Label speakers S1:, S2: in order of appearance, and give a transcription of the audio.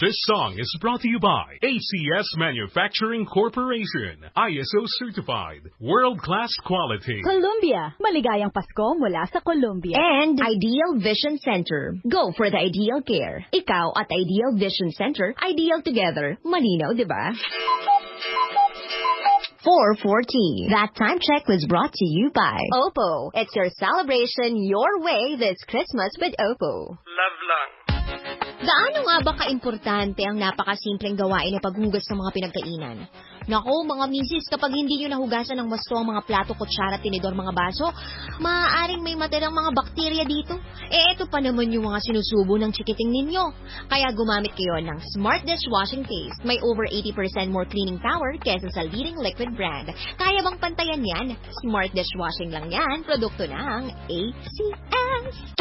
S1: This song is brought to you by ACS Manufacturing Corporation. ISO certified. World-class quality.
S2: Columbia. Maligayang Pasko mula sa Columbia.
S3: And Ideal Vision Center. Go for the ideal care. Ikaw at Ideal Vision Center, ideal together. Malinaw, diba? 4:40. That time check was brought to you by
S4: Oppo. It's your celebration your way this Christmas with Oppo.
S5: Love lang.
S3: Gaano nga ba kaimportante ang napakasimpleng gawain na paghugas ng mga pinagkainan? Naku, mga misis, kapag hindi nyo nahugasan ng gusto ang mga plato, kutsara, tinidor, mga baso, maaaring may matirang mga bakterya dito. Eto pa naman yung mga sinusubo ng chikiting ninyo. Kaya gumamit kayo ng Smart Dishwashing Paste. May over 80% more cleaning power kesa sa leading liquid brand. Kaya bang pantayan yan? Smart Dishwashing lang yan. Produkto ng ACS.